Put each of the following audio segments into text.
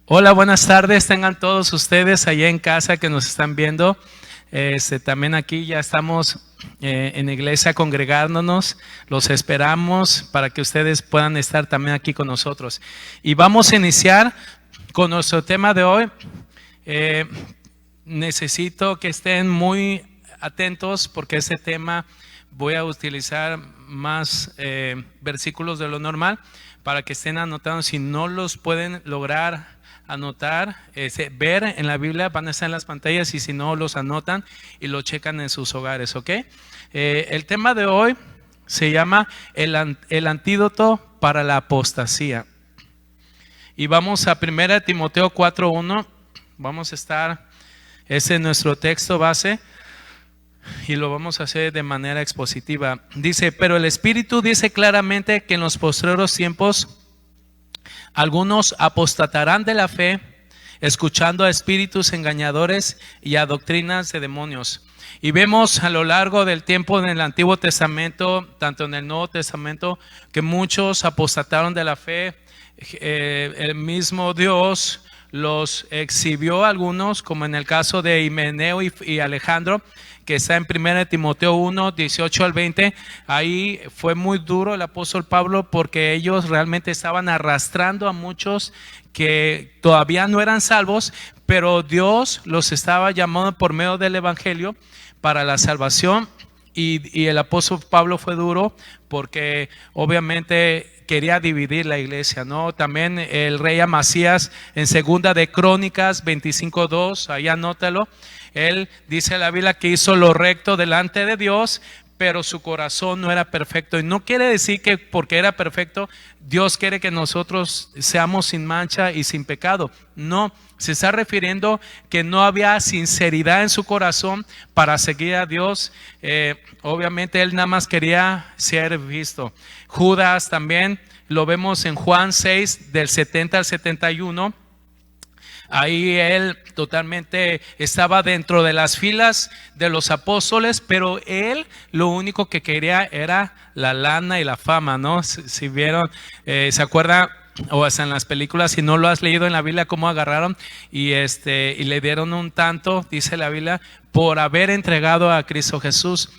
Hola, buenas tardes. Tengan todos ustedes allá en casa que nos están viendo. También aquí ya estamos en la iglesia congregándonos. Los esperamos para que ustedes puedan estar también aquí con nosotros. Y vamos a iniciar con nuestro tema de hoy. Eh, Necesito que estén muy atentos porque este tema voy a utilizar más versículos de lo normal para que estén anotando. Si no los pueden lograr anotar, ver en la Biblia, van a estar en las pantallas, y si no, los anotan y lo checan en sus hogares, ¿ok? El tema de hoy se llama el antídoto para la apostasía. Y vamos a 1 Timoteo 4:1. Vamos a estar, ese es nuestro texto base, y lo vamos a hacer de manera expositiva. Dice: pero el Espíritu dice claramente que en los postreros tiempos algunos apostatarán de la fe, escuchando a espíritus engañadores y a doctrinas de demonios. Y vemos a lo largo del tiempo en el Antiguo Testamento, tanto en el Nuevo Testamento, que muchos apostataron de la fe. El mismo Dios los exhibió a algunos, como en el caso de Himeneo y Alejandro, que está en 1 Timoteo 1, 18 al 20. Ahí fue muy duro el apóstol Pablo, porque ellos realmente estaban arrastrando a muchos que todavía no eran salvos, pero Dios los estaba llamando por medio del evangelio para la salvación. Y el apóstol Pablo fue duro porque obviamente quería dividir la iglesia, ¿no? También el rey Amasías, en segunda de Crónicas 25:2, ahí anótalo. Él dice en la Biblia que hizo lo recto delante de Dios, pero su corazón no era perfecto. Y no quiere decir que porque era perfecto, Dios quiere que nosotros seamos sin mancha y sin pecado. No, se está refiriendo que no había sinceridad en su corazón para seguir a Dios. Obviamente él nada más quería ser visto. Judas también lo vemos en Juan 6, del 70 al 71. Ahí él totalmente estaba dentro de las filas de los apóstoles, pero él lo único que quería era la lana y la fama, ¿no? Si vieron, ¿se acuerdan? O hasta en las películas, si no lo has leído en la Biblia, cómo agarraron y le dieron un tanto, dice la Biblia, por haber entregado a Cristo Jesús.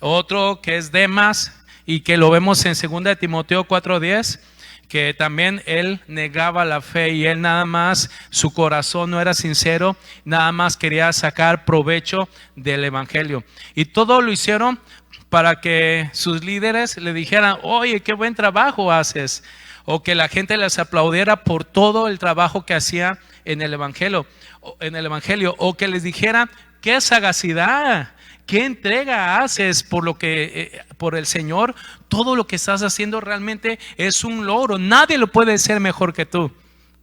Otro que es Demas, y que lo vemos en 2 Timoteo 4:10, que también él negaba la fe, y él nada más, su corazón no era sincero, nada más quería sacar provecho del evangelio. Y todo lo hicieron para que sus líderes le dijeran: oye, qué buen trabajo haces, o que la gente les aplaudiera por todo el trabajo que hacía en el evangelio, o que les dijera: qué sagacidad, qué entrega haces por lo que por el Señor. Todo lo que estás haciendo realmente es un logro. Nadie lo puede hacer mejor que tú.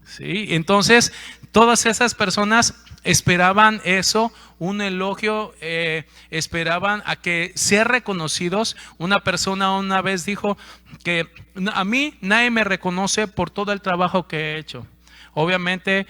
¿Sí? Entonces, todas esas personas esperaban eso, un elogio, esperaban a que ser reconocidos. Una persona una vez dijo que a mí nadie me reconoce por todo el trabajo que he hecho. Obviamente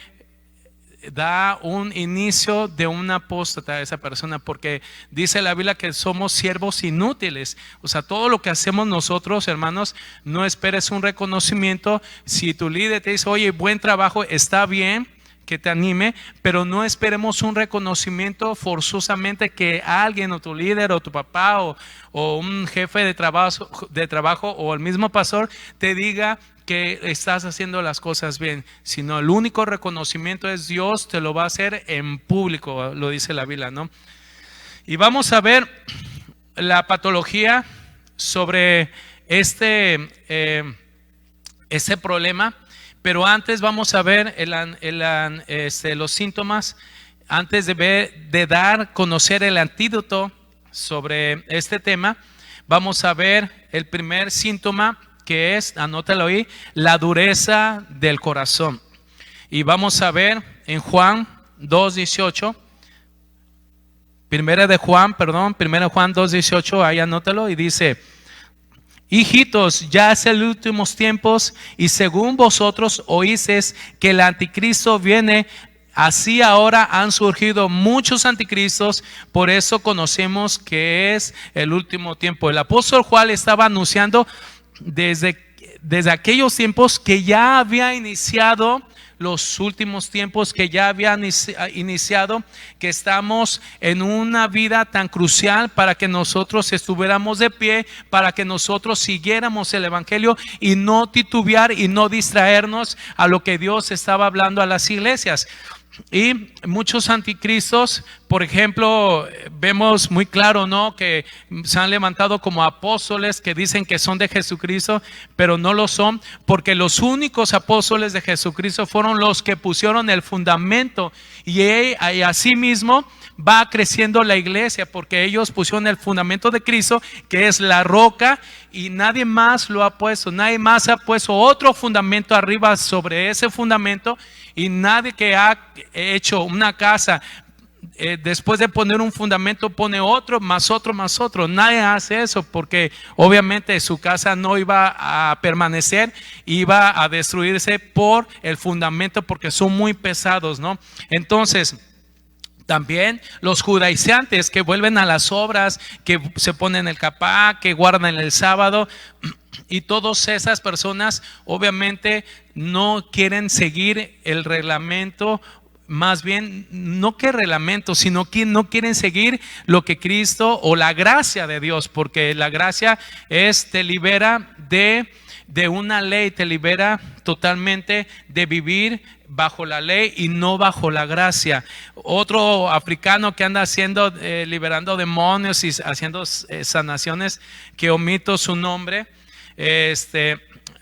da un inicio de un apóstata a esa persona, porque dice la Biblia que somos siervos inútiles. O sea, todo lo que hacemos nosotros, hermanos, no esperes un reconocimiento. Si tu líder te dice: oye, buen trabajo, está bien que te anime, pero no esperemos un reconocimiento forzosamente, que alguien, o tu líder, o tu papá, o un jefe de trabajo, o el mismo pastor te diga que estás haciendo las cosas bien. Sino el único reconocimiento es Dios, te lo va a hacer en público, lo dice la Biblia, ¿no? Y vamos a ver la patología sobre este problema. Pero antes vamos a ver los síntomas. Antes de dar conocer el antídoto sobre este tema, vamos a ver el primer síntoma, que es, anótalo ahí, la dureza del corazón. Y vamos a ver en Juan 2:18, primera de Juan 2:18, ahí anótalo, y dice: hijitos, ya es el últimos tiempos, y según vosotros oísteis que el anticristo viene, así ahora han surgido muchos anticristos, por eso conocemos que es el último tiempo. El apóstol Juan estaba anunciando desde aquellos tiempos que ya había iniciado los últimos tiempos que ya habían iniciado, que estamos en una vida tan crucial para que nosotros estuviéramos de pie, para que nosotros siguiéramos el evangelio y no titubear y no distraernos a lo que Dios estaba hablando a las iglesias. Y muchos anticristos, por ejemplo, vemos muy claro, ¿no?, que se han levantado como apóstoles que dicen que son de Jesucristo, pero no lo son, porque los únicos apóstoles de Jesucristo fueron los que pusieron el fundamento, y así mismo va creciendo la iglesia, porque ellos pusieron el fundamento de Cristo, que es la roca, y nadie más lo ha puesto. Nadie más ha puesto otro fundamento arriba sobre ese fundamento, y nadie que ha hecho una casa después de poner un fundamento pone otro, más otro, más otro. Nadie hace eso, porque obviamente su casa no iba a permanecer, iba a destruirse por el fundamento, porque son muy pesados, ¿no? Entonces, también los judaizantes que vuelven a las obras, que se ponen el capá, que guardan el sábado, y todas esas personas obviamente no quieren seguir el reglamento. Más bien, no que reglamento, sino que no quieren seguir lo que Cristo o la gracia de Dios, porque la gracia te libera de una ley, te libera totalmente de vivir bajo la ley y no bajo la gracia. Otro africano que anda haciendo, liberando demonios y haciendo sanaciones, que omito su nombre,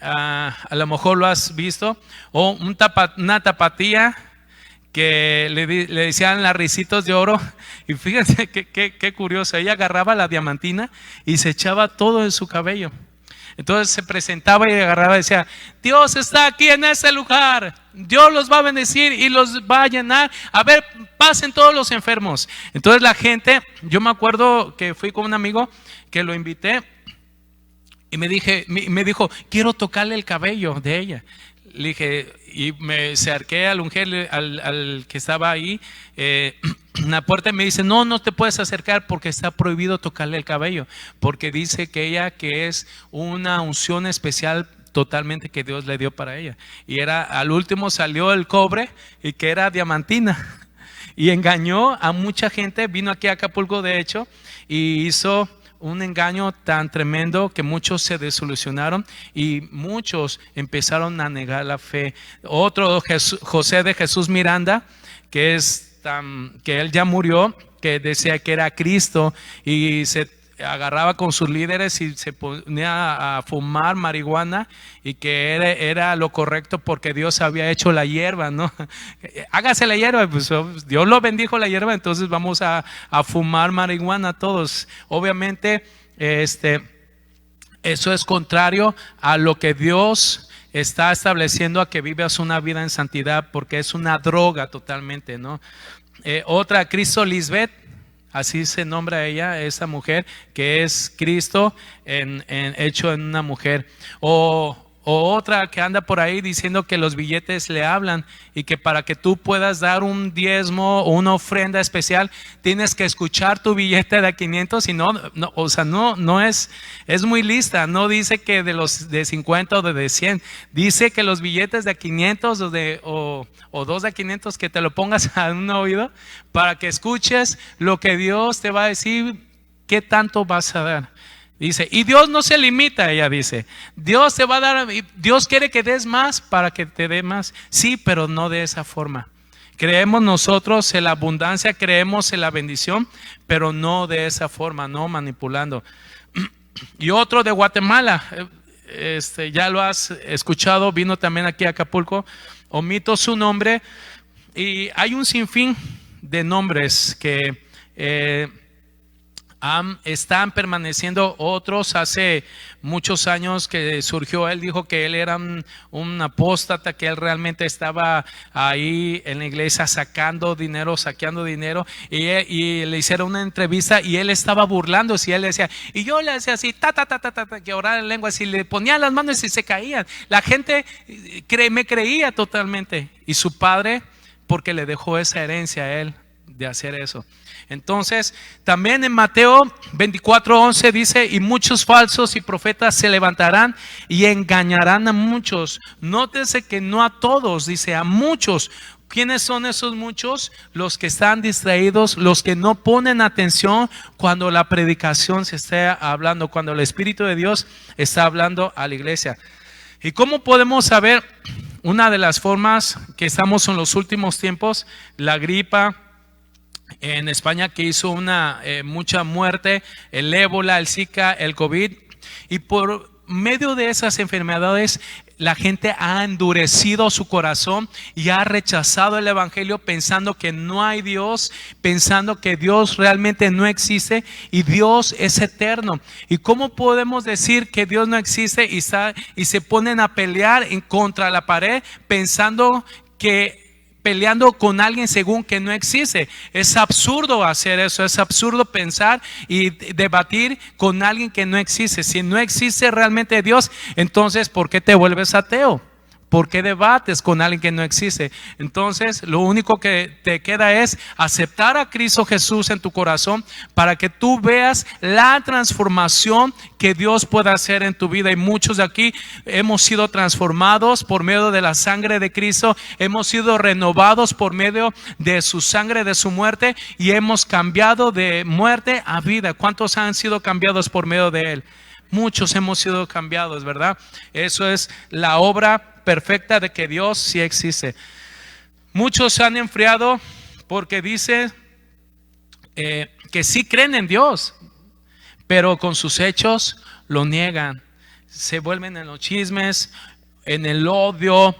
a lo mejor lo has visto, o una tapatía que le decían las risitos de oro. Y fíjense qué curioso, ella agarraba la diamantina y se echaba todo en su cabello. Entonces se presentaba y agarraba y decía: Dios está aquí en ese lugar, Dios los va a bendecir y los va a llenar. A ver, pasen todos los enfermos. Entonces la gente, yo me acuerdo que fui con un amigo que lo invité y me dijo: quiero tocarle el cabello de ella. Le dije, y me acerqué al mujer, al que estaba ahí en la puerta, y me dice: no te puedes acercar porque está prohibido tocarle el cabello, porque dice que ella, que es una unción especial totalmente que Dios le dio para ella. Y al último salió el cobre y que era diamantina, y engañó a mucha gente. Vino aquí a Acapulco, de hecho, y hizo un engaño tan tremendo que muchos se desilusionaron y muchos empezaron a negar la fe. Otro, José de Jesús Miranda, que él ya murió, que decía que era Cristo, y se agarraba con sus líderes y se ponía a fumar marihuana, y que era lo correcto porque Dios había hecho la hierba, ¿no? Hágase la hierba, pues Dios lo bendijo la hierba, entonces vamos a fumar marihuana todos. Obviamente eso es contrario a lo que Dios está estableciendo, a que vivas una vida en santidad, porque es una droga totalmente, ¿no? Otra, Cristo Lisbeth, así se nombra ella, esa mujer, que es Cristo hecho en una mujer. O otra que anda por ahí diciendo que los billetes le hablan, y que para que tú puedas dar un diezmo o una ofrenda especial tienes que escuchar tu billete de 500, y no es muy lista. No dice que de los de 50 o de 100, dice que los billetes de 500 o dos de 500, que te lo pongas a un oído para que escuches lo que Dios te va a decir, qué tanto vas a dar. Dice, y Dios no se limita, ella dice, Dios te va a dar, Dios quiere que des más para que te dé más. Sí, pero no de esa forma. Creemos nosotros en la abundancia, creemos en la bendición, pero no de esa forma, no manipulando. Y otro de Guatemala, ya lo has escuchado, vino también aquí a Acapulco, omito su nombre, y hay un sinfín de nombres que están permaneciendo. Otros, hace muchos años que surgió, él dijo que él era un apóstata, que él realmente estaba ahí en la iglesia saqueando dinero, y le hicieron una entrevista y él estaba burlándose, y él decía, y yo le hacía así, que oraba en lenguas, y le ponía las manos y se caían. La gente me creía totalmente, y su padre, porque le dejó esa herencia a él de hacer eso. Entonces, también en Mateo 24:11 dice: y muchos falsos y profetas se levantarán y engañarán a muchos. Nótese que no a todos, dice a muchos. ¿Quiénes son esos muchos? Los que están distraídos, los que no ponen atención cuando la predicación se está hablando, cuando el Espíritu de Dios está hablando a la iglesia. ¿Y cómo podemos saber? Una de las formas que estamos en los últimos tiempos, la gripa en España que hizo mucha muerte, el ébola, el Zika, el COVID, y por medio de esas enfermedades la gente ha endurecido su corazón y ha rechazado el evangelio pensando que no hay Dios, pensando que Dios realmente no existe y Dios es eterno. ¿Y cómo podemos decir que Dios no existe y se ponen a pelear en contra la pared pensando peleando con alguien según que no existe? Es absurdo hacer eso, es absurdo pensar y debatir con alguien que no existe. Si no existe realmente Dios, entonces ¿por qué te vuelves ateo? ¿Por qué debates con alguien que no existe? Entonces lo único que te queda es aceptar a Cristo Jesús en tu corazón para que tú veas la transformación que Dios puede hacer en tu vida. Y muchos de aquí hemos sido transformados por medio de la sangre de Cristo, hemos sido renovados por medio de su sangre, de su muerte, y hemos cambiado de muerte a vida. ¿Cuántos han sido cambiados por medio de Él? Muchos hemos sido cambiados, ¿verdad? Eso es la obra perfecta de que Dios sí existe. Muchos se han enfriado porque dice que sí creen en Dios, pero con sus hechos lo niegan. Se vuelven en los chismes, en el odio.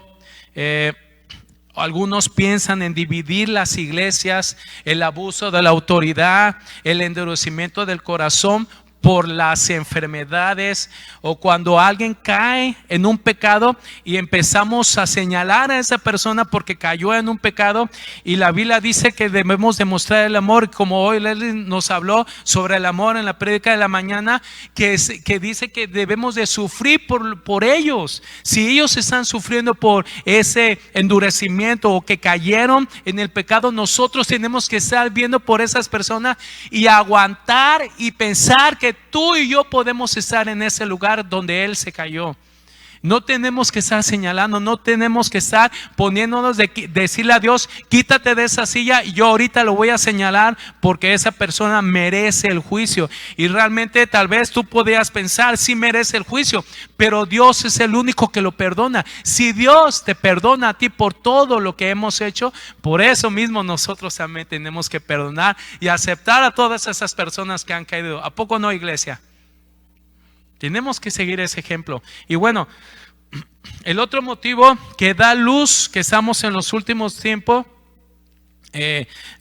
Algunos piensan en dividir las iglesias, el abuso de la autoridad, el endurecimiento del corazón por las enfermedades, o cuando alguien cae en un pecado y empezamos a señalar a esa persona porque cayó en un pecado, y la Biblia dice que debemos demostrar el amor, como hoy Leslie nos habló sobre el amor en la prédica de la mañana, que dice que debemos de sufrir por ellos. Si ellos están sufriendo por ese endurecimiento o que cayeron en el pecado, nosotros tenemos que estar viendo por esas personas y aguantar y pensar que tú y yo podemos estar en ese lugar donde él se cayó. No tenemos que estar señalando, no tenemos que estar poniéndonos decirle a Dios: quítate de esa silla y yo ahorita lo voy a señalar porque esa persona merece el juicio. Y realmente tal vez tú podrías pensar: sí merece el juicio, pero Dios es el único que lo perdona. Si Dios te perdona a ti por todo lo que hemos hecho, por eso mismo nosotros también tenemos que perdonar y aceptar a todas esas personas que han caído. ¿A poco no, iglesia? Tenemos que seguir ese ejemplo. Y bueno, el otro motivo que da luz que estamos en los últimos tiempos,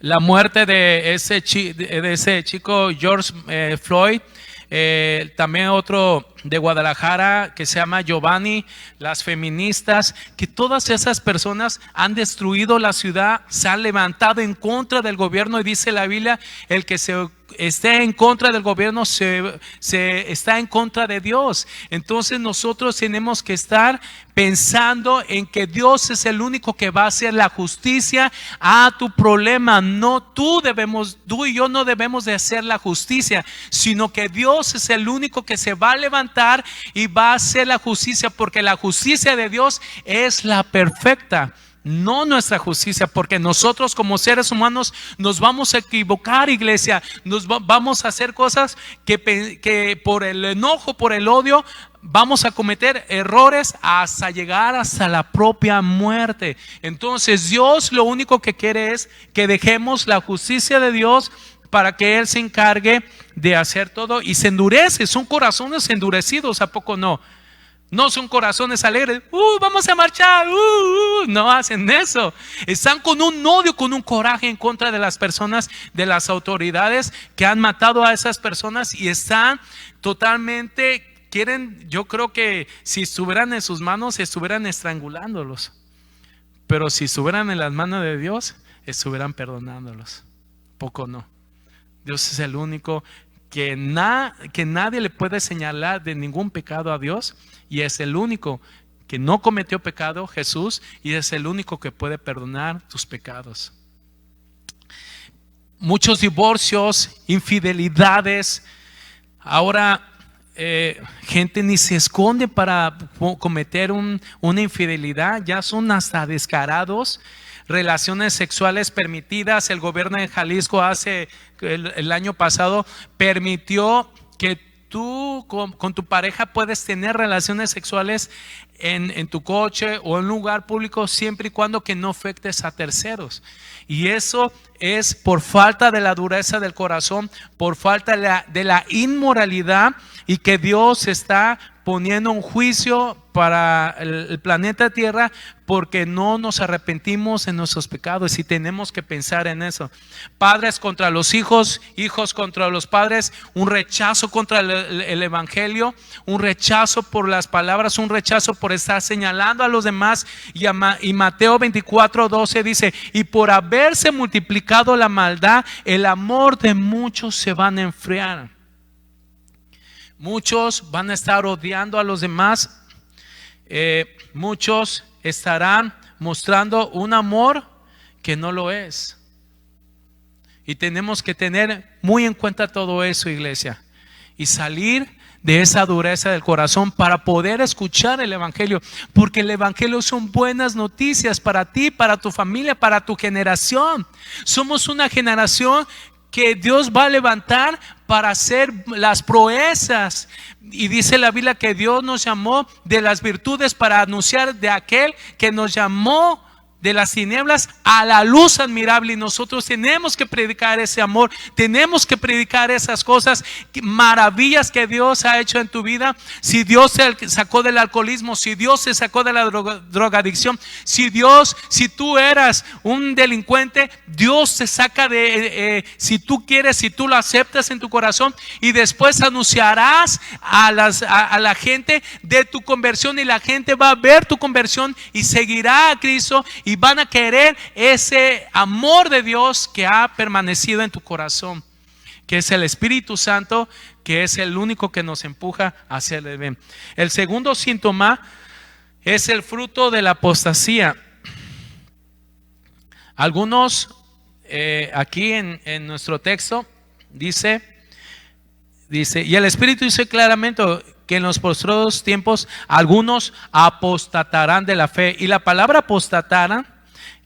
la muerte de ese chico George Floyd, también otro de Guadalajara que se llama Giovanni, las feministas, que todas esas personas han destruido la ciudad, se han levantado en contra del gobierno, y dice la Biblia: el que se esté en contra del gobierno se está en contra de Dios. Entonces nosotros tenemos que estar pensando en que Dios es el único que va a hacer la justicia a tu problema. No tú y yo no debemos de hacer la justicia, sino que Dios es el único que se va a levantar y va a hacer la justicia, porque la justicia de Dios es la perfecta, no nuestra justicia, porque nosotros como seres humanos nos vamos a equivocar, iglesia. Vamos a hacer cosas que por el enojo, por el odio, vamos a cometer errores hasta llegar hasta la propia muerte. Entonces Dios lo único que quiere es que dejemos la justicia de Dios para que Él se encargue de hacer todo. Y se endurece, son corazones endurecidos, ¿a poco no? No son corazones alegres, vamos a marchar, no hacen eso. Están con un odio, con un coraje en contra de las personas, de las autoridades que han matado a esas personas, y están totalmente, yo creo que si estuvieran en sus manos, estuvieran estrangulándolos. Pero si estuvieran en las manos de Dios, estuvieran perdonándolos. Poco no. Dios es el único que nadie le puede señalar de ningún pecado a Dios, y es el único que no cometió pecado, Jesús, y es el único que puede perdonar tus pecados. muchos divorcios, infidelidades. Ahora gente ni se esconde para cometer una infidelidad, ya son hasta descarados. Relaciones sexuales permitidas. El gobierno de Jalisco el año pasado permitió que tú con tu pareja puedes tener relaciones sexuales en tu coche o en un lugar público, siempre y cuando que no afectes a terceros. Y eso es por falta de la dureza del corazón, por falta de la inmoralidad, y que Dios está poniendo un juicio para el planeta Tierra porque no nos arrepentimos de nuestros pecados, y tenemos que pensar en eso. Padres contra los hijos, hijos contra los padres, un rechazo contra el evangelio, un rechazo por las palabras, un rechazo por estar señalando a los demás. Y Mateo 24:12 dice: y por haberse multiplicado la maldad, el amor de muchos se van a enfriar. Muchos van a estar odiando a los demás. Muchos estarán mostrando un amor que no lo es. Y tenemos que tener muy en cuenta todo eso, iglesia, y salir de esa dureza del corazón para poder escuchar el evangelio, porque el evangelio son buenas noticias para ti, para tu familia, para tu generación. Somos una generación que Dios va a levantar para hacer las proezas. Y dice la Biblia que Dios nos llamó de las virtudes para anunciar de aquel que nos llamó de las tinieblas a la luz admirable. Y nosotros tenemos que predicar ese amor, tenemos que predicar esas cosas, maravillas que Dios ha hecho en tu vida. Si Dios te sacó del alcoholismo, si Dios te sacó de la drogadicción, si tú eras un delincuente, Dios te saca si tú quieres, si tú lo aceptas en tu corazón, y después anunciarás a la gente de tu conversión, y la gente va a ver tu conversión y seguirá a Cristo, y van a querer ese amor de Dios que ha permanecido en tu corazón, que es el Espíritu Santo, que es el único que nos empuja hacia el bien. El segundo síntoma es el fruto de la apostasía. Algunos aquí en nuestro texto dice, y el Espíritu dice claramente que en los postreros tiempos algunos apostatarán de la fe. Y la palabra apostatarán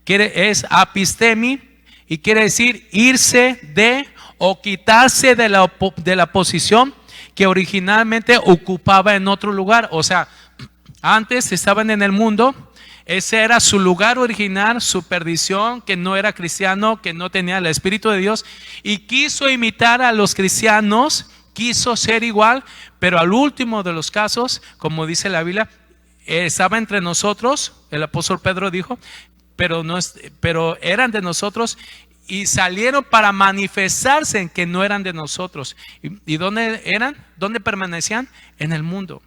es apistemi, y quiere decir irse de o quitarse de la posición que originalmente ocupaba en otro lugar. O sea, antes estaban en el mundo, ese era su lugar original, su perdición, que no era cristiano, que no tenía el Espíritu de Dios, y quiso imitar a los cristianos, quiso ser igual, pero al último de los casos, como dice la Biblia, estaba entre nosotros. El apóstol Pedro dijo, pero eran de nosotros, y salieron para manifestarse en que no eran de nosotros. ¿Y dónde eran? ¿Dónde permanecían? En el mundo.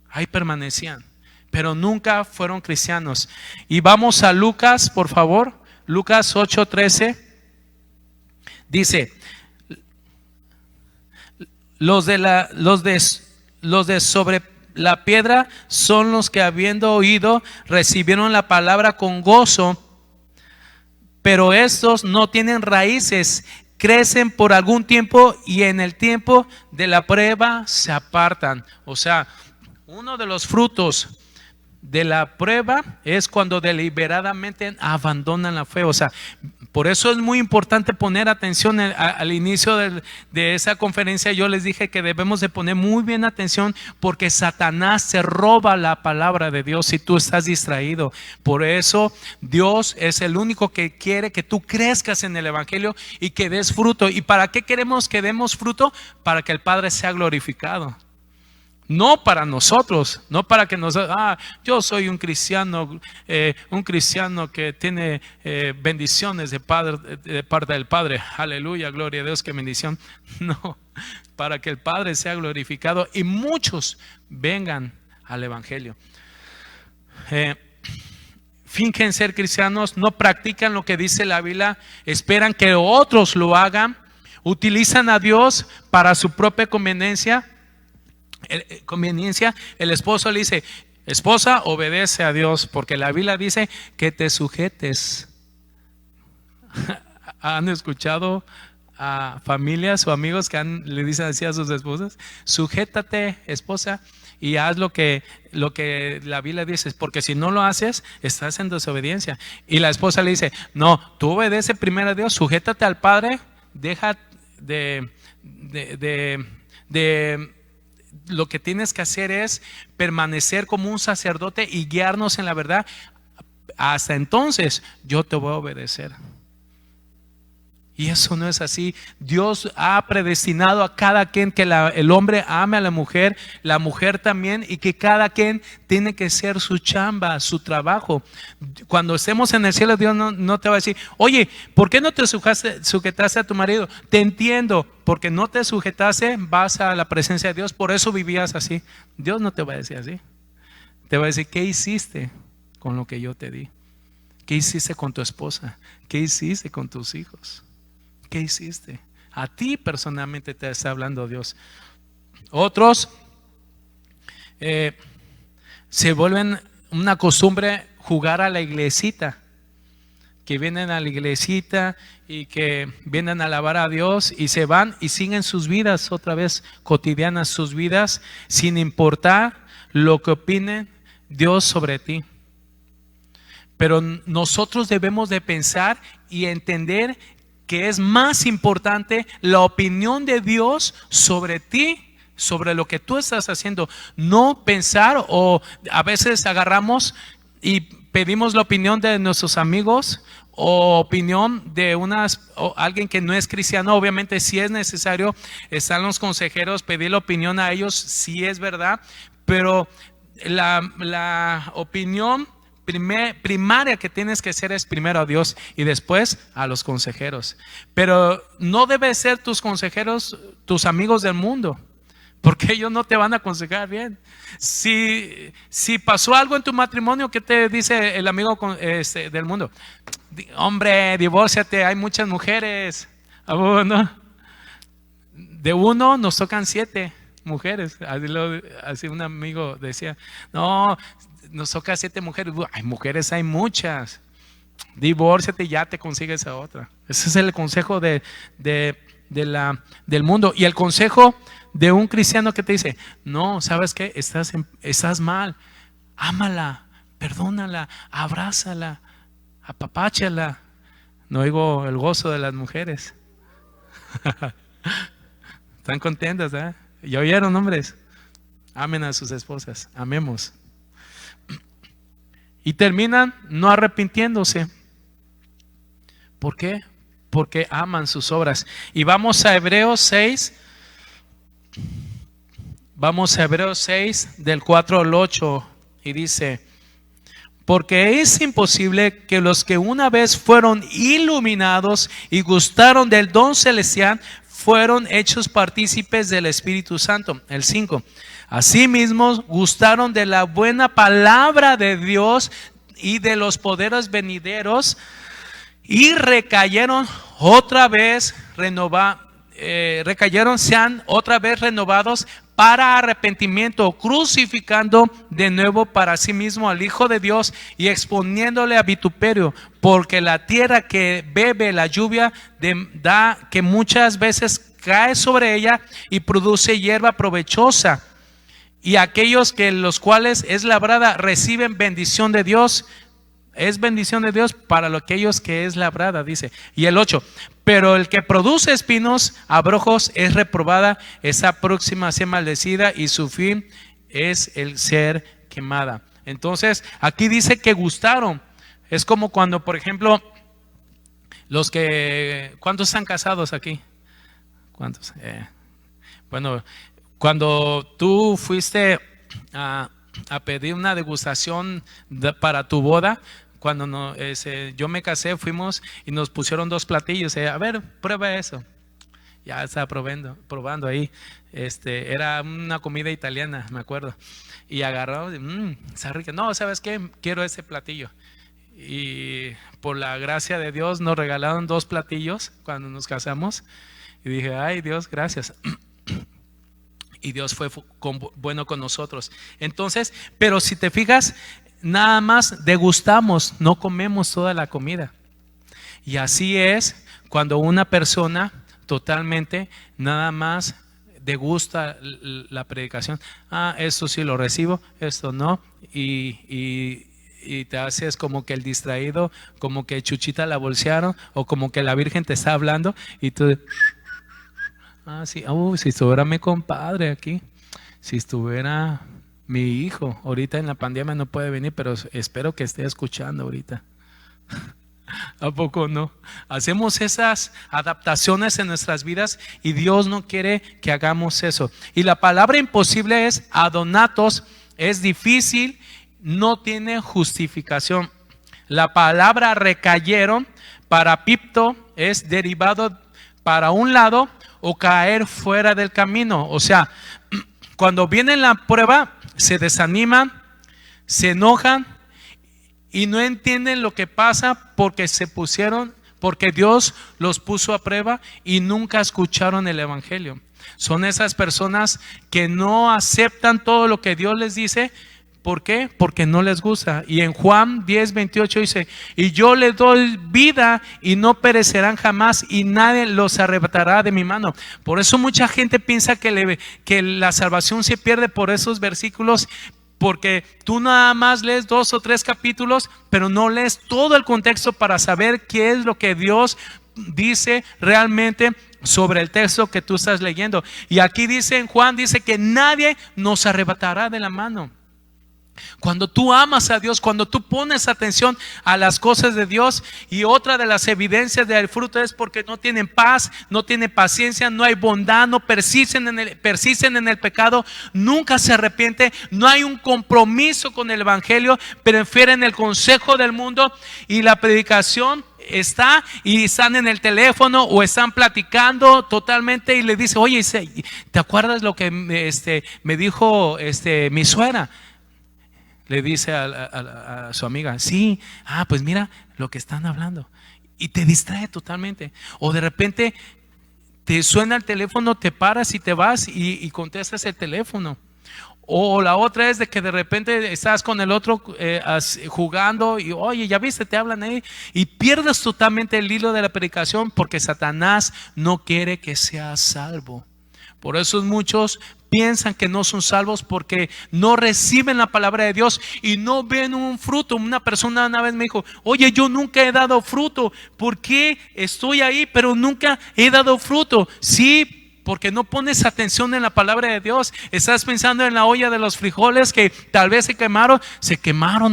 Ahí permanecían, pero nunca fueron cristianos. Y vamos a Lucas, por favor. Lucas 8:13 dice: los de sobre la piedra son los que, habiendo oído, recibieron la palabra con gozo, pero estos no tienen raíces, crecen por algún tiempo y en el tiempo de la prueba se apartan. O sea, uno de los frutos de la prueba es cuando deliberadamente abandonan la fe. O sea, por eso es muy importante poner atención. Al inicio de esa conferencia yo les dije que debemos de poner muy bien atención, porque Satanás se roba la palabra de Dios si tú estás distraído. Por eso Dios es el único que quiere que tú crezcas en el evangelio y que des fruto. ¿Y para qué queremos que demos fruto? Para que el Padre sea glorificado. No para nosotros, no para que yo soy un cristiano que tiene bendiciones de parte del Padre. Aleluya, gloria a Dios, qué bendición. No, para que el Padre sea glorificado y muchos vengan al evangelio. Fingen ser cristianos, no practican lo que dice la Biblia, esperan que otros lo hagan, utilizan a Dios para su propia conveniencia. El esposo le dice: esposa, obedece a Dios, porque la Biblia dice que te sujetes ¿Han escuchado a familias o amigos que le dicen así a sus esposas? Sujétate, esposa, y haz lo que la Biblia dice, porque si no lo haces, estás en desobediencia. Y la esposa le dice, no, tú obedece primero a Dios, sujétate al Padre, deja de lo que tienes que hacer es permanecer como un sacerdote y guiarnos en la verdad. Hasta entonces yo te voy a obedecer. Y eso no es así. Dios ha predestinado a cada quien que el hombre ame a la mujer también, y que cada quien tiene que ser su chamba, su trabajo. Cuando estemos en el cielo, Dios no te va a decir, oye, ¿por qué no te sujetaste a tu marido? Te entiendo, porque no te sujetaste, vas a la presencia de Dios, por eso vivías así. Dios no te va a decir así. Te va a decir, ¿qué hiciste con lo que yo te di? ¿Qué hiciste con tu esposa? ¿Qué hiciste con tus hijos? ¿Qué hiciste? A ti personalmente te está hablando Dios. Otros se vuelven una costumbre jugar a la iglesita, que vienen a la iglesita y que vienen a alabar a Dios y se van y siguen sus vidas otra vez cotidianas, sus vidas, sin importar lo que opine Dios sobre ti. Pero nosotros debemos de pensar y entender que es más importante la opinión de Dios sobre ti, sobre lo que tú estás haciendo. No pensar, o a veces agarramos y pedimos la opinión de nuestros amigos o opinión de alguien que no es cristiano. Obviamente si es necesario, están los consejeros, pedir la opinión a ellos si es verdad, pero la opinión primaria que tienes que hacer es primero a Dios y después a los consejeros. Pero no deben ser tus consejeros tus amigos del mundo, porque ellos no te van a aconsejar bien. Si pasó algo en tu matrimonio, ¿qué te dice el amigo del mundo? Hombre, divórciate, hay muchas mujeres. ¿No? De uno nos tocan 7 mujeres. Así un amigo decía, no, nos toca 7 mujeres. Hay mujeres, hay muchas. Divórciate y ya te consigues a otra. Ese es el consejo del mundo. Y el consejo de un cristiano que te dice, no, ¿sabes qué? Estás mal. Ámala, perdónala, abrázala, apapáchala. No oigo el gozo de las mujeres. Están contentas, ¿eh? ¿Ya oyeron, hombres? Amen a sus esposas, amemos. Y terminan no arrepintiéndose. ¿Por qué? Porque aman sus obras. Y vamos a Hebreos 6. Vamos a Hebreos 6 del 4 al 8. Y dice, porque es imposible que los que una vez fueron iluminados y gustaron del don celestial fueron hechos partícipes del Espíritu Santo. El 5. Asimismo gustaron de la buena palabra de Dios y de los poderes venideros, y recayeron otra vez sean otra vez renovados para arrepentimiento, crucificando de nuevo para sí mismo al Hijo de Dios y exponiéndole a vituperio, porque la tierra que bebe la lluvia da que muchas veces cae sobre ella y produce hierba provechosa. Y aquellos que los cuales es labrada reciben bendición de Dios. Es bendición de Dios para aquellos que es labrada, dice. Y el 8, pero el que produce espinos, abrojos, es reprobada, esa próxima a ser maldecida y su fin es el ser quemada. Entonces, aquí dice que gustaron. Es como cuando, por ejemplo, ¿cuántos están casados aquí? ¿Cuántos? Bueno, cuando tú fuiste a pedir una degustación para tu boda, cuando yo me casé, fuimos y nos pusieron 2 platillos. A ver, prueba eso. Ya estaba probando ahí. Era una comida italiana, me acuerdo. Y agarró, está rica. No, ¿sabes qué? Quiero ese platillo. Y por la gracia de Dios nos regalaron 2 platillos cuando nos casamos. Y dije, ay Dios, gracias. Y Dios fue bueno con nosotros. Entonces, pero si te fijas, nada más degustamos, no comemos toda la comida. Y así es cuando una persona totalmente nada más degusta la predicación. Esto sí lo recibo, esto no. Y te haces como que el distraído, como que Chuchita la bolsearon, o como que la Virgen te está hablando y tú, sí, si estuviera mi compadre aquí, si estuviera mi hijo, ahorita en la pandemia no puede venir, pero espero que esté escuchando ahorita. ¿A poco no? Hacemos esas adaptaciones en nuestras vidas y Dios no quiere que hagamos eso. Y la palabra imposible es adonatos, es difícil, no tiene justificación. La palabra recayeron para pipto es derivado para un lado o caer fuera del camino. O sea, cuando viene la prueba se desaniman, se enojan y no entienden lo que pasa porque Dios los puso a prueba y nunca escucharon el evangelio. Son esas personas que no aceptan todo lo que Dios les dice. ¿Por qué? Porque no les gusta. Y en Juan 10:28 dice: y yo les doy vida y no perecerán jamás, y nadie los arrebatará de mi mano. Por eso mucha gente piensa que la salvación se pierde por esos versículos, porque tú nada más lees 2 o 3 capítulos, pero no lees todo el contexto para saber qué es lo que Dios dice realmente sobre el texto que tú estás leyendo. Y aquí dice en Juan, dice que nadie nos arrebatará de la mano. Cuando tú amas a Dios, cuando tú pones atención a las cosas de Dios. Y otra de las evidencias del fruto es porque no tienen paz, no tienen paciencia, no hay bondad, no persisten en el pecado, nunca se arrepienten, no hay un compromiso con el evangelio, prefieren el consejo del mundo y la predicación está, y están en el teléfono o están platicando totalmente y le dice: oye, ¿te acuerdas lo que me dijo mi suegra? Le dice a su amiga: sí, pues mira lo que están hablando. Y te distrae totalmente. O de repente te suena el teléfono, te paras y te vas y contestas el teléfono. O la otra es de que de repente estás con el otro jugando y oye, ya viste, te hablan ahí, y pierdes totalmente el hilo de la predicación porque Satanás no quiere que seas salvo. Por eso muchos piensan que no son salvos porque no reciben la palabra de Dios y no ven un fruto. Una persona una vez me dijo: oye, yo nunca he dado fruto. ¿Por qué estoy ahí pero nunca he dado fruto? Sí, porque no pones atención en la palabra de Dios. Estás pensando en la olla de los frijoles que tal vez se quemaron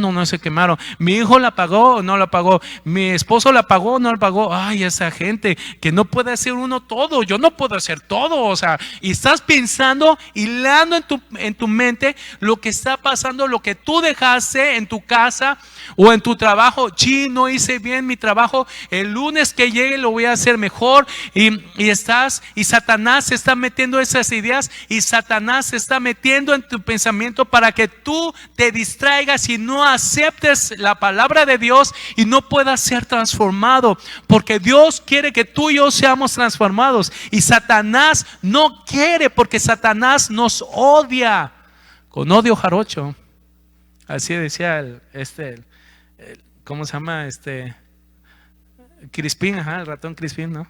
o no se quemaron. Mi hijo la pagó o no la pagó. Mi esposo la pagó o no la pagó. Ay, esa gente que no puede hacer uno todo. Yo no puedo hacer todo. O sea, y estás pensando, hilando en tu mente lo que está pasando, lo que tú dejaste en tu casa o en tu trabajo. Sí, no hice bien mi trabajo. El lunes que llegue lo voy a hacer mejor. Y Satanás se está metiendo esas ideas, y Satanás se está metiendo en tu pensamiento para que tú te distraigas y no aceptes la palabra de Dios y no puedas ser transformado, porque Dios quiere que tú y yo seamos transformados, y Satanás no quiere, porque Satanás nos odia con odio jarocho. Así decía ¿cómo se llama? Crispín, el ratón Crispín, ¿no?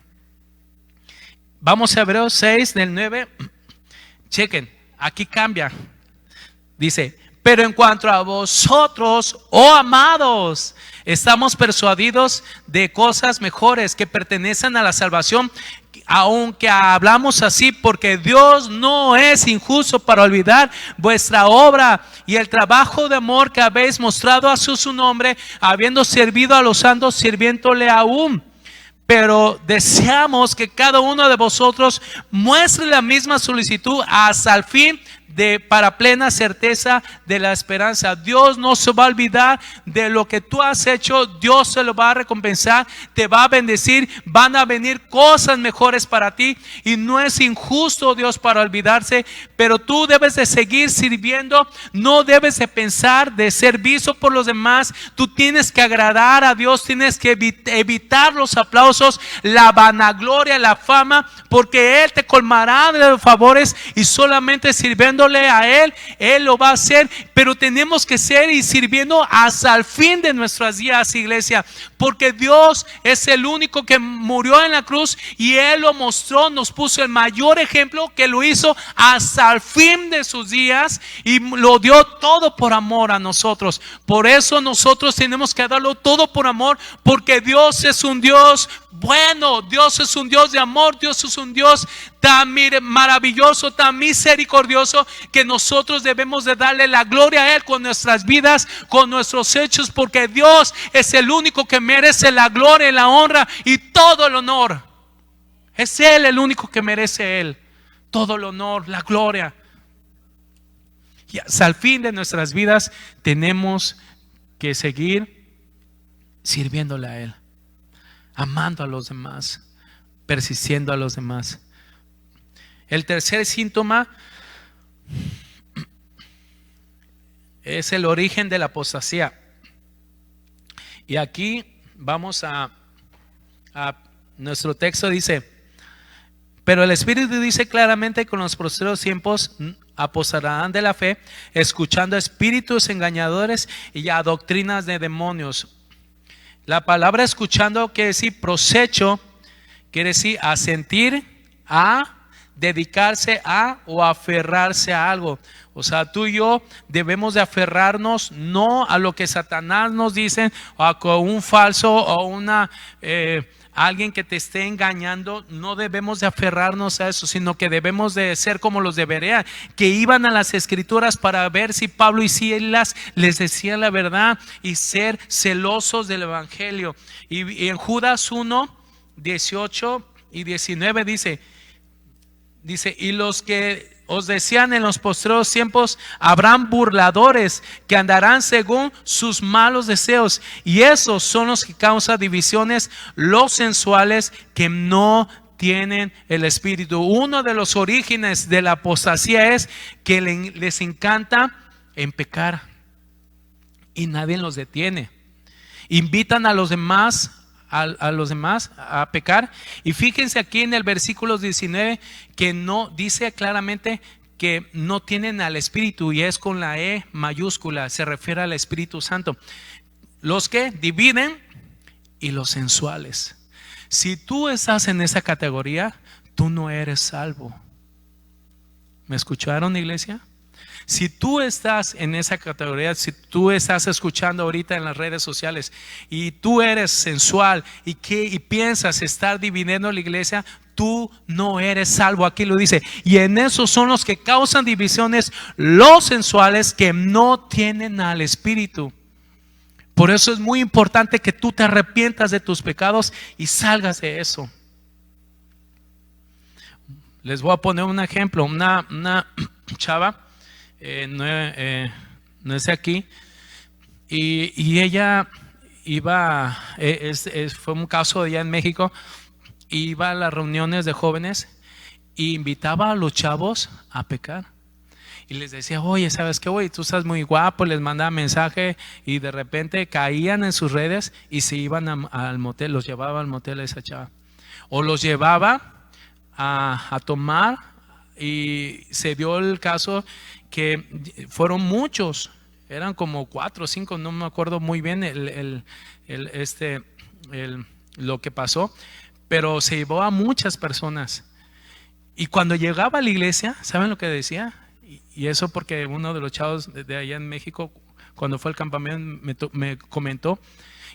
Vamos a Hebreos 6 del 9. Chequen, aquí cambia. Dice: pero en cuanto a vosotros, oh amados, estamos persuadidos de cosas mejores que pertenecen a la salvación, aunque hablamos así, porque Dios no es injusto para olvidar vuestra obra y el trabajo de amor que habéis mostrado a su nombre, habiendo servido a los santos, sirviéndole aún. Pero deseamos que cada uno de vosotros muestre la misma solicitud hasta el fin, para plena certeza de la esperanza. Dios no se va a olvidar de lo que tú has hecho. Dios se lo va a recompensar, te va a bendecir, van a venir cosas mejores para ti, y no es injusto Dios para olvidarse. Pero tú debes de seguir sirviendo, no debes de pensar de ser visto por los demás. Tú tienes que agradar a Dios, tienes que evitar los aplausos, la vanagloria, la fama, porque Él te colmará de los favores, y solamente sirviendo sirviéndole a Él lo va a hacer, pero tenemos que ser y sirviendo hasta el fin de nuestras días, iglesia, porque Dios es el único que murió en la cruz y Él lo mostró, nos puso el mayor ejemplo, que lo hizo hasta el fin de sus días y lo dio todo por amor a nosotros. Por eso nosotros tenemos que darlo todo por amor, porque Dios es un Dios bueno, Dios es un Dios de amor, Dios es un Dios tan maravilloso, tan misericordioso, que nosotros debemos de darle la gloria a Él con nuestras vidas, con nuestros hechos, porque Dios es el único que merece la gloria, la honra y todo el honor. Es Él el único que merece Él todo el honor, la gloria. Y hasta el fin de nuestras vidas tenemos que seguir sirviéndole a Él, amando a los demás, persistiendo a los demás. El tercer síntoma es el origen de la apostasía. Y aquí vamos a nuestro texto dice: pero el Espíritu dice claramente que con los postreros tiempos apostarán de la fe, escuchando a espíritus engañadores y a doctrinas de demonios. La palabra escuchando quiere decir prosecho, quiere decir asentir a, dedicarse a o aferrarse a algo. O sea, tú y yo debemos de aferrarnos no a lo que Satanás nos dice, o a un falso o una alguien que te esté engañando. No debemos de aferrarnos a eso, sino que debemos de ser como los de Berea, que iban a las escrituras para ver si Pablo y Silas les decían la verdad y ser celosos del evangelio. Y en Judas 1, 18 y 19 dice, y los que os decían en los postreros tiempos, habrán burladores que andarán según sus malos deseos, y esos son los que causan divisiones, los sensuales que no tienen el Espíritu. Uno de los orígenes de la apostasía es que les encanta en pecar y nadie los detiene. Invitan a los demás a pecar. Y fíjense aquí en el versículo 19 que no dice claramente que no tienen al Espíritu, y es con la E mayúscula, se refiere al Espíritu Santo. Los que dividen y los sensuales. Si tú estás en esa categoría, tú no eres salvo. ¿Me escucharon, iglesia? Si tú estás en esa categoría, si tú estás escuchando ahorita en las redes sociales y tú eres sensual y piensas estar dividiendo la iglesia, tú no eres salvo. Aquí lo dice: y en esos son los que causan divisiones, los sensuales que no tienen al Espíritu. Por eso es muy importante que tú te arrepientas de tus pecados y salgas de eso. Les voy a poner un ejemplo. Una chava no es de aquí, y ella iba, fue un caso allá en México, iba a las reuniones de jóvenes e invitaba a los chavos a pecar. Y les decía: oye, ¿sabes qué? Oye, tú estás muy guapo. Les mandaba mensaje y de repente caían en sus redes y se iban al motel, los llevaba al motel a esa chava. O los llevaba a tomar, y se dio el caso que fueron muchos, eran como 4 o 5, no me acuerdo muy bien lo que pasó, pero se llevó a muchas personas. Y cuando llegaba a la iglesia, ¿saben lo que decía? Y eso porque uno de los chavos de allá en México, cuando fue al campamento, me comentó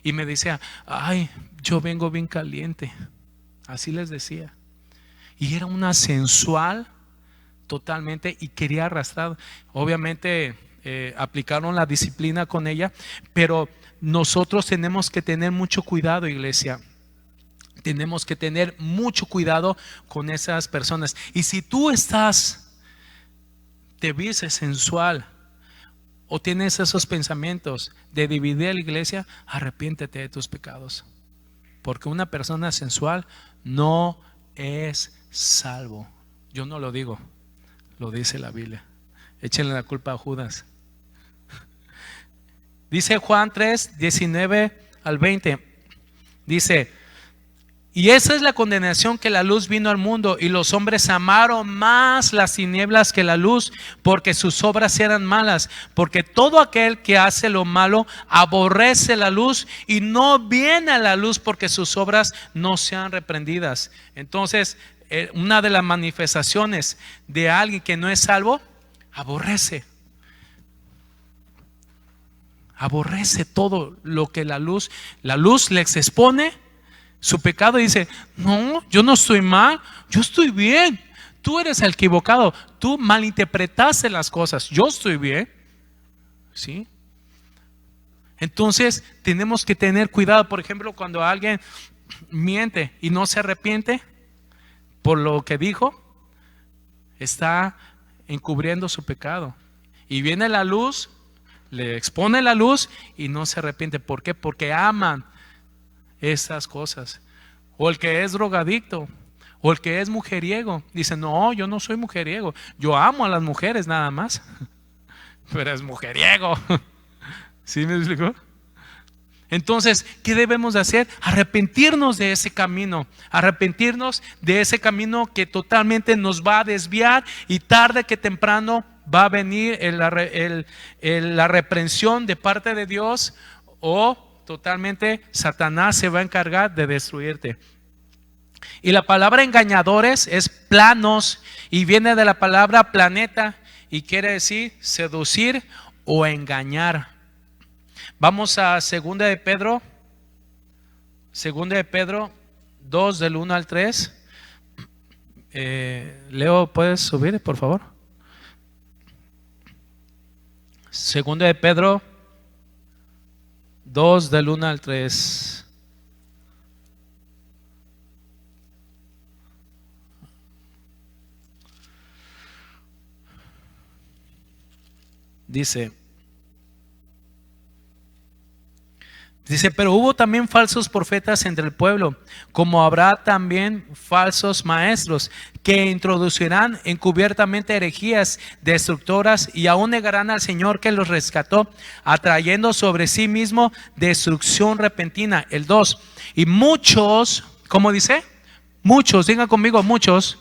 y me decía: ay, yo vengo bien caliente. Así les decía. Y era una sensual totalmente y quería arrastrar. Obviamente aplicaron la disciplina con ella, pero nosotros tenemos que tener mucho cuidado, iglesia. Tenemos que tener mucho cuidado con esas personas. Y si tú te vistes sensual o tienes esos pensamientos de dividir a la iglesia, arrepiéntete de tus pecados, porque una persona sensual no es salvo. Yo no lo digo, lo dice la Biblia. Échenle la culpa a Judas. Dice Juan 3, 19 al 20. Dice: Y esa es la condenación, que la luz vino al mundo y los hombres amaron más las tinieblas que la luz, porque sus obras eran malas. Porque todo aquel que hace lo malo aborrece la luz y no viene a la luz, porque sus obras no sean reprendidas. Entonces, una de las manifestaciones de alguien que no es salvo, aborrece todo lo que la luz les expone su pecado, y dice: no, yo no estoy mal, yo estoy bien. Tú eres el equivocado, tú malinterpretaste las cosas, yo estoy bien. ¿Sí? Entonces tenemos que tener cuidado. Por ejemplo, cuando alguien miente y no se arrepiente por lo que dijo, está encubriendo su pecado. Y viene la luz, le expone la luz y no se arrepiente. ¿Por qué? Porque aman esas cosas. O el que es drogadicto, o el que es mujeriego, dice: no, yo no soy mujeriego, yo amo a las mujeres nada más. Pero es mujeriego. ¿Sí me explicó? Entonces, ¿qué debemos de hacer? Arrepentirnos de ese camino. Arrepentirnos de ese camino que totalmente nos va a desviar, y tarde que temprano va a venir la reprensión de parte de Dios, o totalmente Satanás se va a encargar de destruirte. Y la palabra engañadores es planos, y viene de la palabra planeta, y quiere decir seducir o engañar. Vamos a 2 de Pedro 2 del 1 al 3. Leo, ¿puedes subir, por favor? 2 de Pedro 2 del 1 al 3. Dice, pero hubo también falsos profetas entre el pueblo, como habrá también falsos maestros, que introducirán encubiertamente herejías destructoras, y aún negarán al Señor que los rescató, atrayendo sobre sí mismo destrucción repentina. El 2. Y muchos, ¿cómo dice? Muchos, digan conmigo, muchos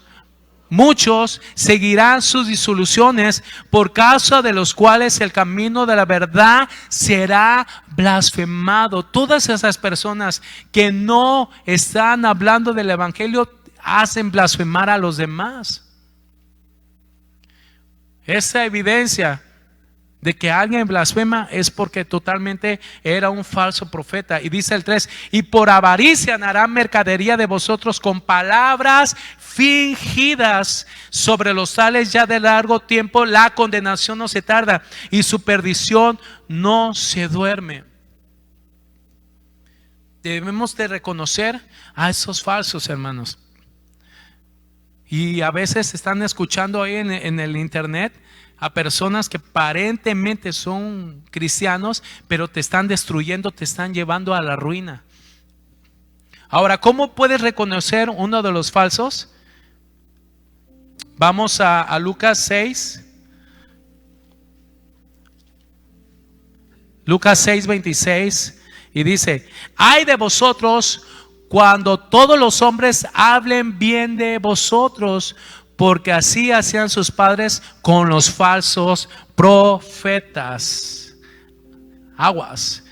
seguirán sus disoluciones, por causa de los cuales el camino de la verdad será blasfemado. Todas esas personas que no están hablando del evangelio hacen blasfemar a los demás. Esa evidencia de que alguien blasfema es porque totalmente era un falso profeta. Y dice el 3: y por avaricia harán mercadería de vosotros con palabras fingidas. Sobre los tales ya de largo tiempo la condenación no se tarda, y su perdición no se duerme. Debemos de reconocer a esos falsos, hermanos. Y a veces están escuchando ahí en el internet a personas que aparentemente son cristianos, pero te están destruyendo, te están llevando a la ruina. Ahora, ¿cómo puedes reconocer uno de los falsos? Vamos a Lucas 6. Lucas 6, 26. Y dice: ay de vosotros cuando todos los hombres hablen bien de vosotros, porque así hacían sus padres con los falsos profetas. Aguas.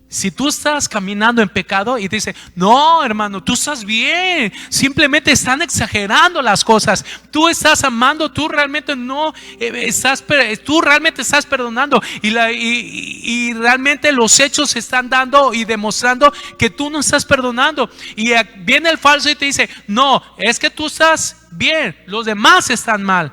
Si tú estás caminando en pecado y te dice: no, hermano, tú estás bien, simplemente están exagerando las cosas, tú estás amando, tú realmente no tú realmente estás perdonando, y realmente los hechos están dando y demostrando que tú no estás perdonando. Y viene el falso y te dice: no, es que tú estás bien, los demás están mal.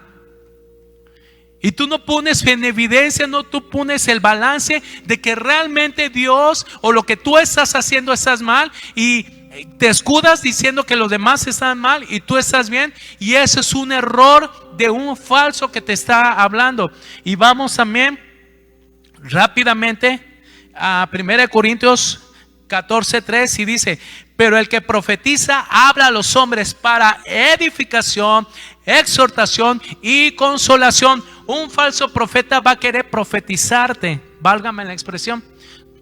Y tú no pones en evidencia, no tú pones el balance de que realmente Dios o lo que tú estás haciendo estás mal, y te escudas diciendo que los demás están mal y tú estás bien. Y eso es un error de un falso que te está hablando. Y vamos también rápidamente a 1 Corintios 14:3, y dice: pero el que profetiza habla a los hombres para edificación, exhortación y consolación. Un falso profeta va a querer profetizarte, válgame la expresión.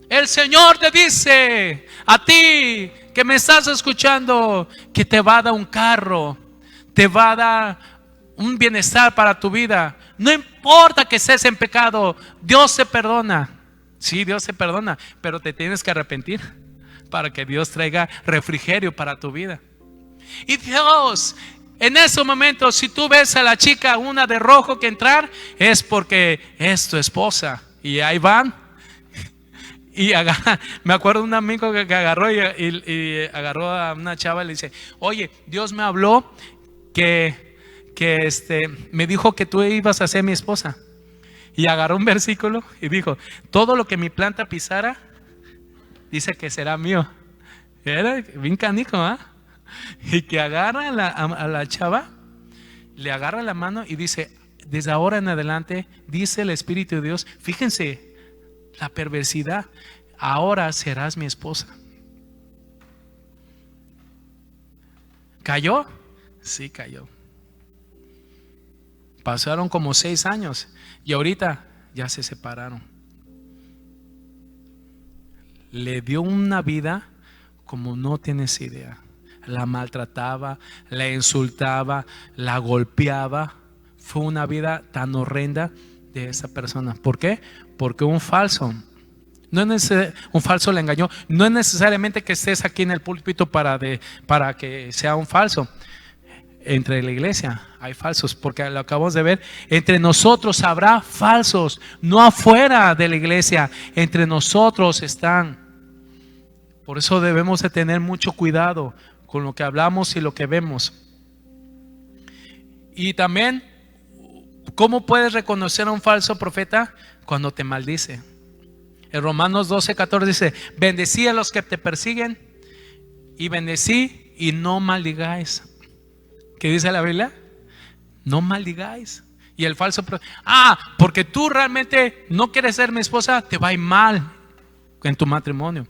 El Señor te dice a ti que me estás escuchando, que te va a dar un carro, te va a dar un bienestar para tu vida. No importa que estés en pecado, Dios te perdona. Sí, Dios te perdona, pero te tienes que arrepentir para que Dios traiga refrigerio para tu vida. Y Dios, en ese momento, si tú ves a la chica, una de rojo que entrar, es porque es tu esposa. Y ahí van. Y me acuerdo de un amigo que agarró y agarró a una chava y le dice: oye, Dios me habló que me dijo que tú ibas a ser mi esposa. Y agarró un versículo y dijo: todo lo que mi planta pisara, dice que será mío. Era bien canijo, ¿ah? Y que agarra a la chava, le agarra la mano y dice: desde ahora en adelante, dice el Espíritu de Dios, fíjense la perversidad, ahora serás mi esposa. ¿Cayó? Sí, cayó. Pasaron como 6 años y ahorita ya se separaron. Le dio una vida como no tienes idea. La maltrataba, la insultaba, la golpeaba. Fue una vida tan horrenda de esa persona. ¿Por qué? Porque un falso le engañó. No es necesariamente que estés aquí en el púlpito para que sea un falso. Entre la iglesia hay falsos, porque lo acabamos de ver. Entre nosotros habrá falsos, no afuera de la iglesia, entre nosotros están. Por eso debemos de tener mucho cuidado con lo que hablamos y lo que vemos. Y también, ¿cómo puedes reconocer a un falso profeta? Cuando te maldice. En Romanos 12:14 dice: bendecí a los que te persiguen y bendecí y no maldigáis. ¿Qué dice la Biblia? No maldigáis. Y el falso profeta: porque tú realmente no quieres ser mi esposa, te va a ir mal en tu matrimonio.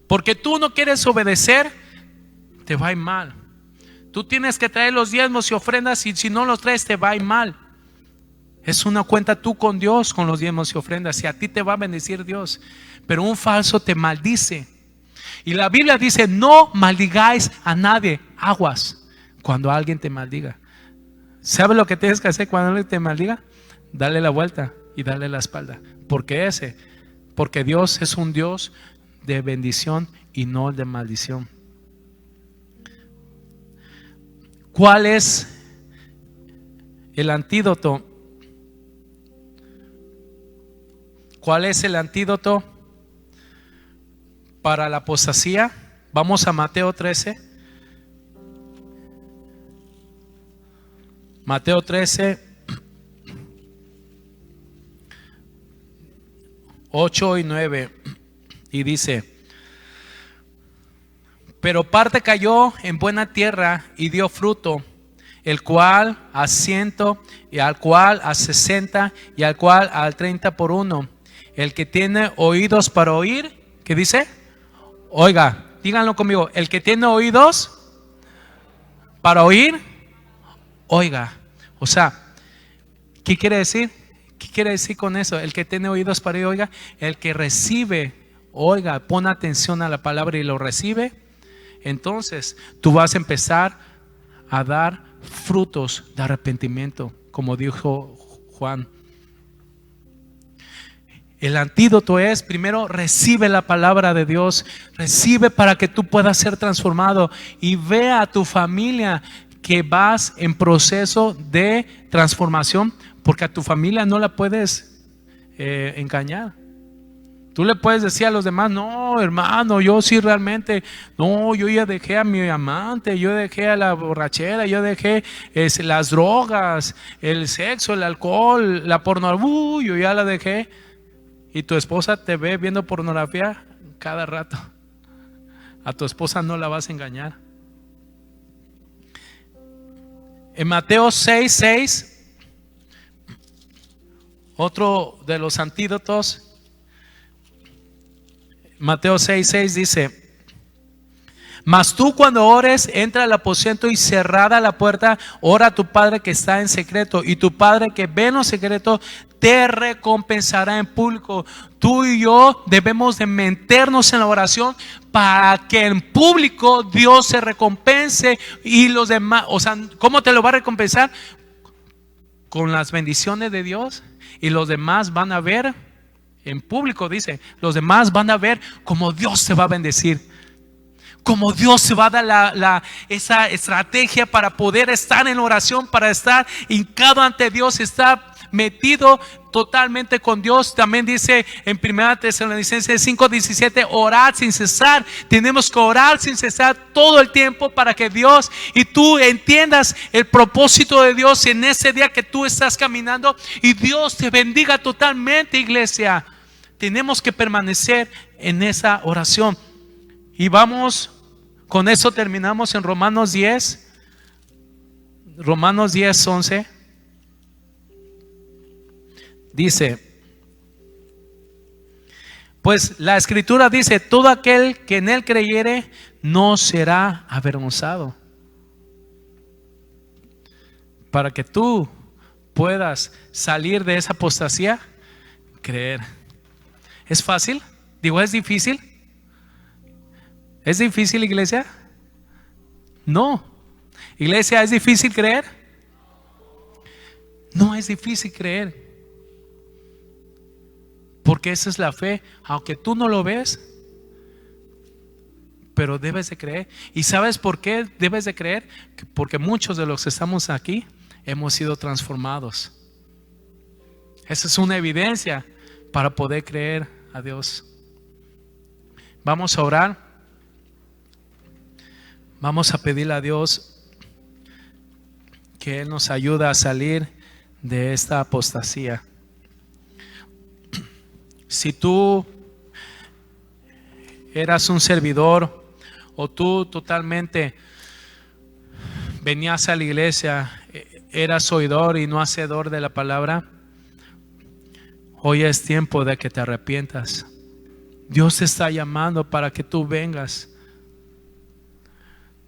Porque tú no quieres obedecer, te va a ir mal. Tú tienes que traer los diezmos y ofrendas, y si no los traes, te va a ir mal. Es una cuenta tú con Dios, con los diezmos y ofrendas, y a ti te va a bendecir Dios. Pero un falso te maldice. Y la Biblia dice: no maldigáis a nadie. Aguas cuando alguien te maldiga. ¿Sabes lo que tienes que hacer cuando alguien te maldiga? Dale la vuelta y dale la espalda. Porque Dios es un Dios de bendición y no de maldición. ¿Cuál es el antídoto? ¿Cuál es el antídoto para la apostasía? Vamos a Mateo 13. Mateo 13, 8 y 9. Y dice: pero parte cayó en buena tierra y dio fruto, el cual a 100, y al cual a 60, y al cual al 30 por uno. El que tiene oídos para oír, ¿qué dice? Oiga, díganlo conmigo: el que tiene oídos para oír, oiga. O sea, ¿qué quiere decir? ¿Qué quiere decir con eso? El que tiene oídos para oír, oiga. El que recibe, oiga, pone atención a la palabra y lo recibe. Entonces tú vas a empezar a dar frutos de arrepentimiento, como dijo Juan. El antídoto es: primero, recibe la palabra de Dios, recibe para que tú puedas ser transformado, y ve a tu familia que vas en proceso de transformación, porque a tu familia no la puedes engañar. Tú le puedes decir a los demás: no, hermano, yo sí realmente, no, yo ya dejé a mi amante, yo dejé a la borrachera, yo dejé las drogas, el sexo, el alcohol, la pornografía, yo ya la dejé. Y tu esposa te ve viendo pornografía cada rato. A tu esposa no la vas a engañar. En Mateo 6:6, otro de los antídotos. Mateo 6:6 dice: Mas tú cuando ores, entra al aposento y cerrada la puerta, ora a tu Padre que está en secreto, y tu Padre que ve en lo secreto te recompensará en público. Tú y yo debemos de meternos en la oración para que en público Dios se recompense y los demás. O sea, ¿cómo te lo va a recompensar? Con las bendiciones de Dios, y los demás van a ver en público, dice, los demás van a ver cómo Dios se va a bendecir, como Dios se va a dar esa estrategia para poder estar en oración, para estar hincado ante Dios, estar metido totalmente con Dios. También dice en 1 Tesalonicenses 5:17, orad sin cesar. Tenemos que orar sin cesar todo el tiempo para que Dios y tú entiendas el propósito de Dios en ese día que tú estás caminando, y Dios te bendiga totalmente, iglesia. Tenemos que permanecer en esa oración. Y vamos, con eso terminamos en Romanos 10, Romanos 10:11. Dice, pues la escritura dice, todo aquel que en él creyere no será avergonzado. Para que tú puedas salir de esa apostasía, creer. ¿Es fácil? Digo, ¿es difícil? ¿Es difícil, iglesia? No. Iglesia, ¿es difícil creer? No es difícil creer. Porque esa es la fe, aunque tú no lo ves, pero debes de creer. ¿Y sabes por qué debes de creer? Porque muchos de los que estamos aquí hemos sido transformados. Esa es una evidencia para poder creer a Dios. Vamos a orar. Vamos a pedirle a Dios que Él nos ayude a salir de esta apostasía. Si tú eras un servidor, o tú totalmente venías a la iglesia, eras oidor y no hacedor de la palabra, hoy es tiempo de que te arrepientas. Dios te está llamando para que tú vengas.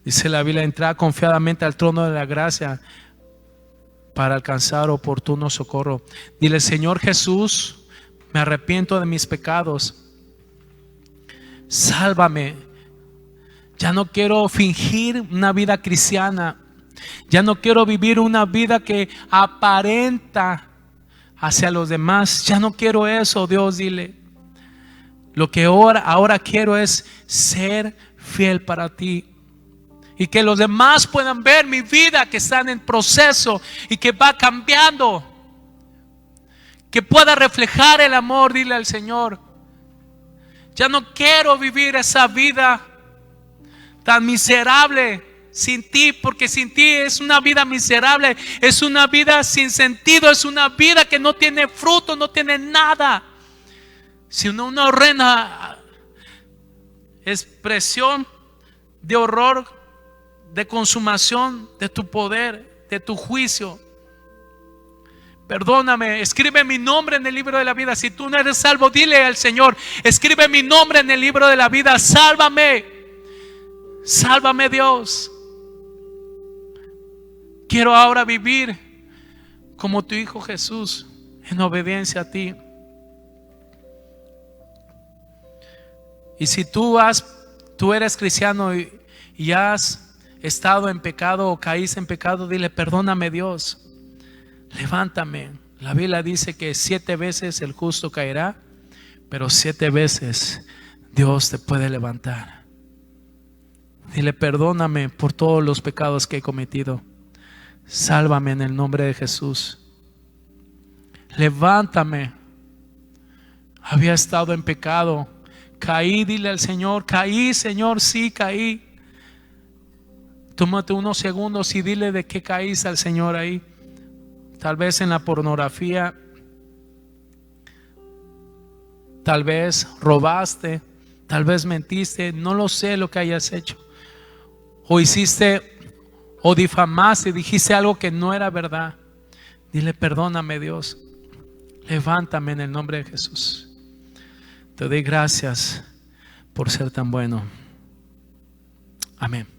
Dice la Biblia, entrar confiadamente al trono de la gracia para alcanzar oportuno socorro. Dile, Señor Jesús, me arrepiento de mis pecados. Sálvame. Ya no quiero fingir una vida cristiana. Ya no quiero vivir una vida que aparenta hacia los demás. Ya no quiero eso, Dios, dile. Lo que ahora quiero es ser fiel para ti. Y que los demás puedan ver mi vida que está en proceso y que va cambiando. Que pueda reflejar el amor, dile al Señor. Ya no quiero vivir esa vida tan miserable sin ti, porque sin ti es una vida miserable, es una vida sin sentido, es una vida que no tiene fruto, no tiene nada, sino una horrenda expresión de horror, de consumación de tu poder, de tu juicio. Perdóname, escribe mi nombre en el libro de la vida. Si tú no eres salvo, dile al Señor, escribe mi nombre en el libro de la vida. Sálvame, sálvame, Dios. Quiero ahora vivir como tu Hijo Jesús, en obediencia a ti. Y si tú eres cristiano y has estado en pecado o caíste en pecado, dile, perdóname, Dios. Levántame. La Biblia dice que 7 veces el justo caerá, pero 7 veces Dios te puede levantar. Dile, perdóname por todos los pecados que he cometido. Sálvame en el nombre de Jesús. Levántame. Había estado en pecado. Caí, dile al Señor, caí, Señor, sí, caí. Tómate unos segundos y dile de qué caíste al Señor ahí. Tal vez en la pornografía, tal vez robaste, tal vez mentiste, no lo sé lo que hayas hecho. O hiciste o difamaste, dijiste algo que no era verdad. Dile, perdóname, Dios. Levántame en el nombre de Jesús. Te doy gracias por ser tan bueno. Amén.